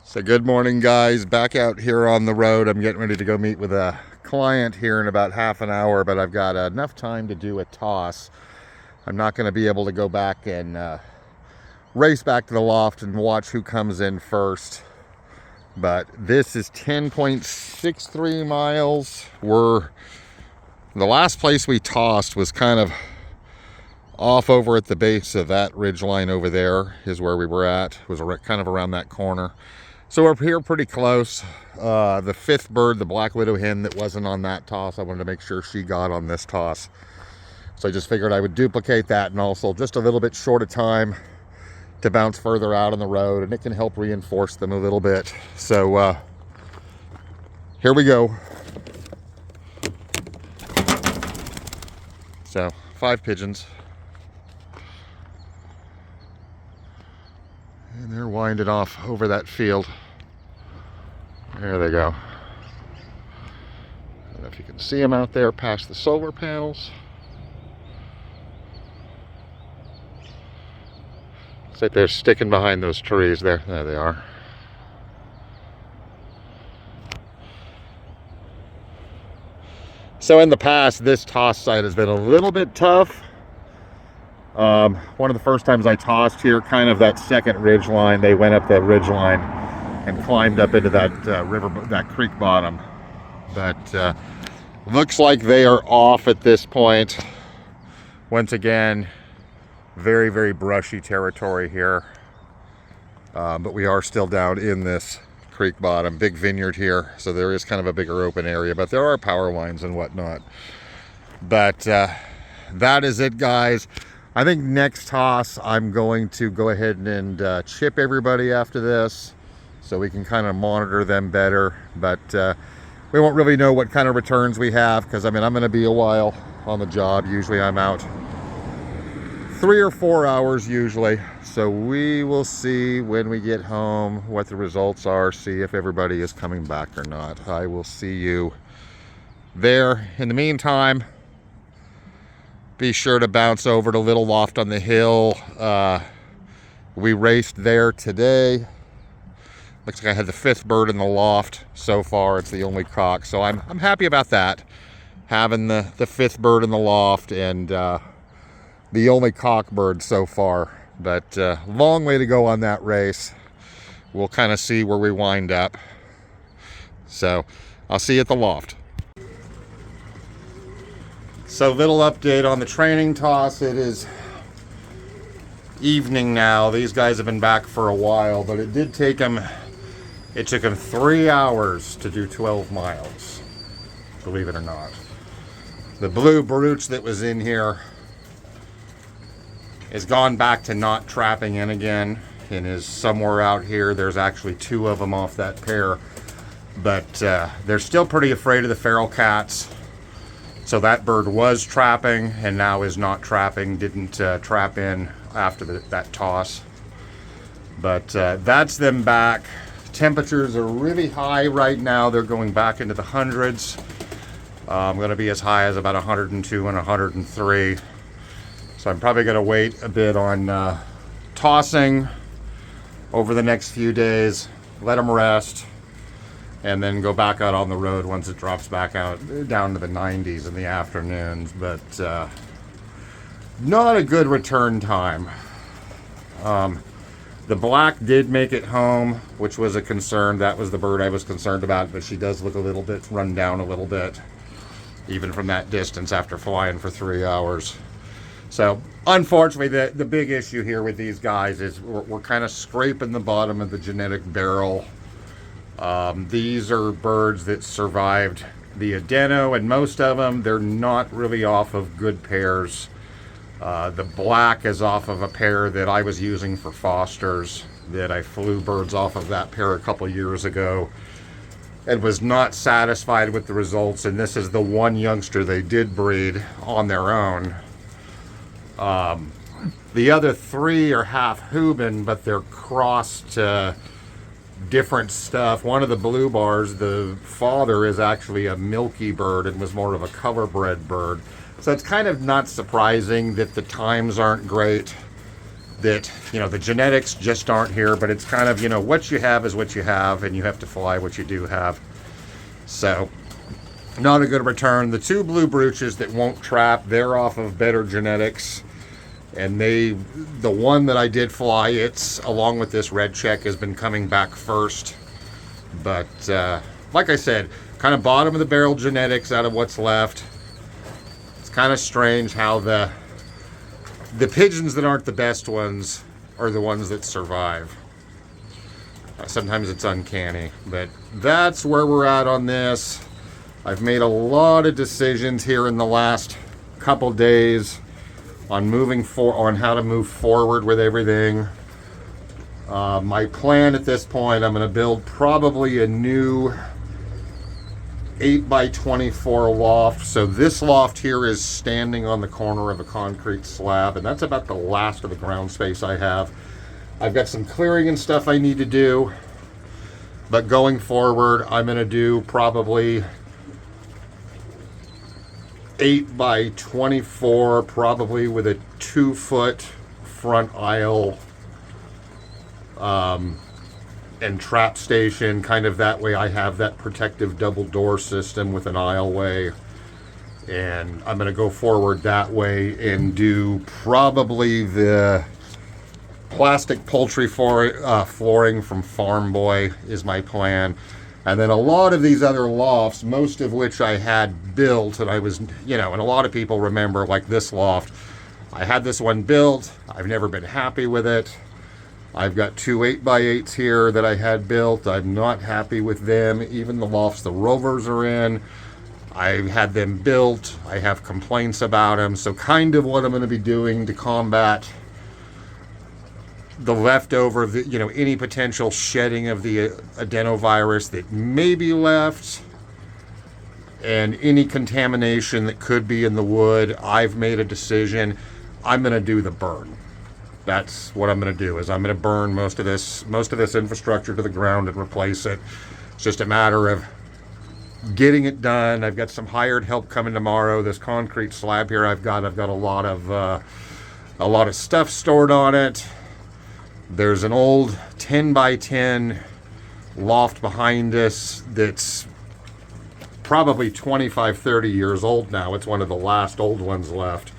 So good morning, guys. Back out here on the road. I'm getting ready to go meet with a client here in about half an hour, but I've got enough time to do a toss. I'm not going to be able to go back and race back to the loft and watch who comes in first. But this is 10.63 miles. The last place we tossed was kind of off over at the base of that ridge line over there is where we were at. It was kind of around that corner. So we're here pretty close. The fifth bird, the black widow hen that wasn't on that toss, I wanted to make sure she got on this toss. So I just figured I would duplicate that, and also just a little bit short of time to bounce further out on the road, and it can help reinforce them a little bit. So here we go. So 5 pigeons. And they're winding off over that field. There they go. I don't know if you can see them out there past the solar panels. Looks like they're sticking behind those trees there. There they are. So in the past, this toss site has been a little bit tough. One of the first times I tossed here, kind of that second ridge line, they went up that ridge line and climbed up into that that creek bottom. But looks like they are off at this point. Once again, very, very brushy territory here. But we are still down in this creek bottom, big vineyard here. So there is kind of a bigger open area, but there are power lines and whatnot. But that is it, guys. I think next toss, I'm going to go ahead and chip everybody after this so we can kind of monitor them better. But we won't really know what kind of returns we have because, I mean, I'm going to be a while on the job. Usually I'm out 3 or 4 hours usually. So we will see when we get home what the results are, see if everybody is coming back or not. I will see you there. In the meantime, be sure to bounce over to Little Loft on the Hill. We raced there today. Looks like I had the 5th bird in the loft so far. It's the only cock, so I'm happy about that. Having the 5th bird in the loft and the only cock bird so far. But long way to go on that race. We'll kind of see where we wind up. So I'll see you at the loft. So little update on the training toss. It is evening now. These guys have been back for a while, but it took them 3 hours to do 12 miles, believe it or not. The blue brooch that was in here has gone back to not trapping in again and is somewhere out here. There's actually 2 of them off that pair, but they're still pretty afraid of the feral cats. So that bird was trapping and now is not trapping, didn't trap in after that toss. But that's them back. Temperatures are really high right now. They're going back into the hundreds. I'm going to be as high as about 102 and 103. So I'm probably going to wait a bit on tossing over the next few days, let them rest, and then go back out on the road once it drops back out down to the 90s in the afternoons. But not a good return time. The black did make it home, which was a concern. That was the bird I was concerned about, but she does look a little bit run down a little bit, even from that distance after flying for 3 hours. So unfortunately, the big issue here with these guys is we're kind of scraping the bottom of the genetic barrel. These are birds that survived the adeno, and most of them, they're not really off of good pairs. The black is off of a pair that I was using for fosters, that I flew birds off of that pair a couple years ago and was not satisfied with the results. And this is the one youngster they did breed on their own. The other 3 are half Hubin, but they're crossed to different stuff. One of the blue bars, the father is actually a milky bird and was more of a color-bred bird. So it's kind of not surprising that the times aren't great. that, you know, the genetics just aren't here, but it's kind of, you know, what you have is what you have, and you have to fly what you do have. So, not a good return. The two blue brooches that won't trap, they're off of better genetics. And the one that I did fly, it's along with this red check, has been coming back first. But like I said, kind of bottom of the barrel genetics out of what's left. It's kind of strange how the pigeons that aren't the best ones are the ones that survive. Sometimes it's uncanny, but that's where we're at on this. I've made a lot of decisions here in the last couple days on on how to move forward with everything. My plan at this point, I'm going to build probably a new 8x24 loft. So this loft here is standing on the corner of a concrete slab, and that's about the last of the ground space I have. I've got some clearing and stuff I need to do, but going forward, I'm going to do probably 8x24, probably with a 2-foot front aisle and trap station, kind of that way I have that protective double door system with an aisleway. And I'm going to go forward that way and do probably the plastic poultry flooring from Farm Boy is my plan. And then a lot of these other lofts, most of which I had built, and I was, you know, and a lot of people remember, like this loft, I had this one built. I've never been happy with it. I've got two 8x8s here that I had built. I'm not happy with them. Even the lofts the Rovers are in, I had them built. I have complaints about them. So kind of what I'm going to be doing to combat the leftover, you know, any potential shedding of the adenovirus that may be left, and any contamination that could be in the wood. I've made a decision. I'm going to do the burn. That's what I'm going to do. Is I'm going to burn most of this infrastructure to the ground and replace it. It's just a matter of getting it done. I've got some hired help coming tomorrow. This concrete slab here, I've got a lot of stuff stored on it. There's an old 10x10 loft behind us that's probably 25, 30 years old now. It's one of the last old ones left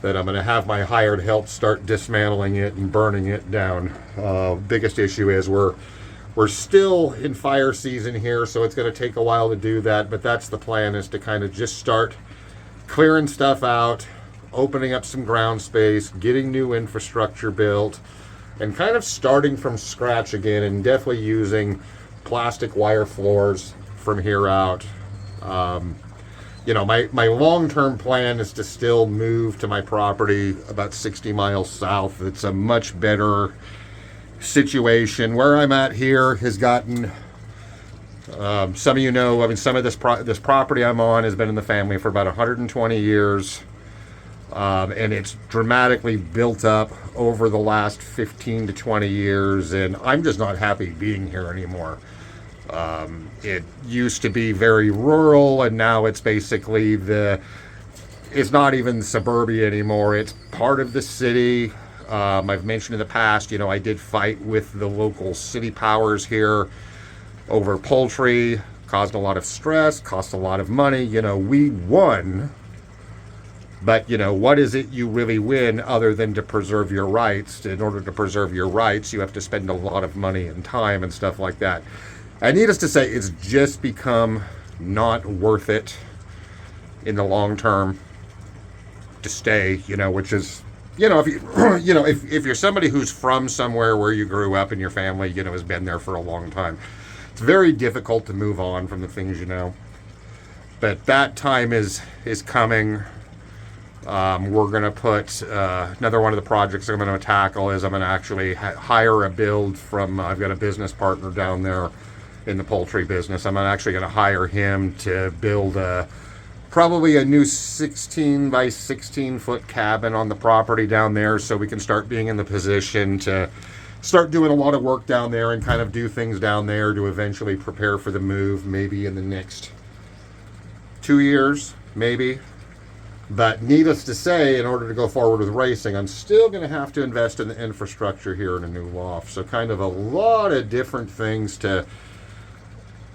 that I'm going to have my hired help start dismantling it and burning it down. Biggest issue is we're still in fire season here, so it's going to take a while to do that, but that's the plan, is to kind of just start clearing stuff out, opening up some ground space, getting new infrastructure built, and kind of starting from scratch again, and definitely using plastic wire floors from here out. You know, my long-term plan is to still move to my property about 60 miles south. It's a much better situation. Where I'm at here has gotten, some of you know, I mean, some of this property I'm on has been in the family for about 120 years. And it's dramatically built up over the last 15 to 20 years, and I'm just not happy being here anymore. It used to be very rural, and now it's basically it's not even suburbia anymore. It's part of the city. I've mentioned in the past, you know, I did fight with the local city powers here over poultry, caused a lot of stress, cost a lot of money. You know, we won. But, you know, what is it you really win other than to preserve your rights? In order to preserve your rights, you have to spend a lot of money and time and stuff like that. And needless to say, it's just become not worth it in the long term to stay, you know, which is, you know, if you, you know, if you're somebody who's from somewhere where you grew up and your family, you know, has been there for a long time, it's very difficult to move on from the things you know. But that time is coming. We're going to put another one of the projects I'm going to tackle is I'm going to actually hire a build from, I've got a business partner down there in the poultry business. I'm actually going to hire him to build probably a new 16 by 16 foot cabin on the property down there, so we can start being in the position to start doing a lot of work down there and kind of do things down there to eventually prepare for the move, maybe in the next 2 years, maybe. But needless to say, in order to go forward with racing, I'm still going to have to invest in the infrastructure here in a new loft. So kind of a lot of different things to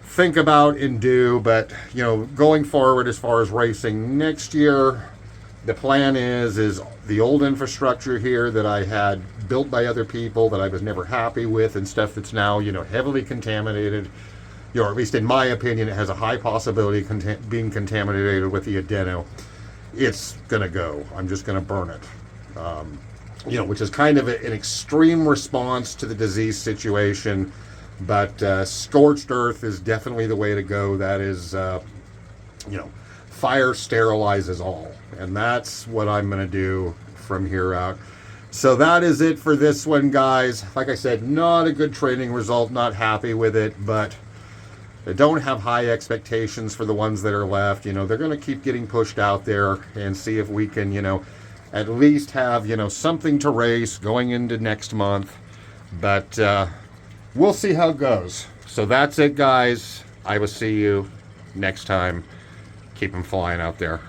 think about and do. But, you know, going forward as far as racing next year, the plan is the old infrastructure here that I had built by other people that I was never happy with and stuff that's now, you know, heavily contaminated, you know, or at least in my opinion, it has a high possibility of being contaminated with the adeno. It's gonna go. I'm just gonna burn it. You know, which is kind of an extreme response to the disease situation, but scorched earth is definitely the way to go. That is, you know, fire sterilizes all, and that's what I'm gonna do from here out. So that is it for this one, guys. Like I said, not a good training result, not happy with it, but I don't have high expectations for the ones that are left. You know, they're going to keep getting pushed out there and see if we can, you know, at least have, you know, something to race going into next month. But we'll see how it goes. So that's it, guys. I will see you next time. Keep them flying out there.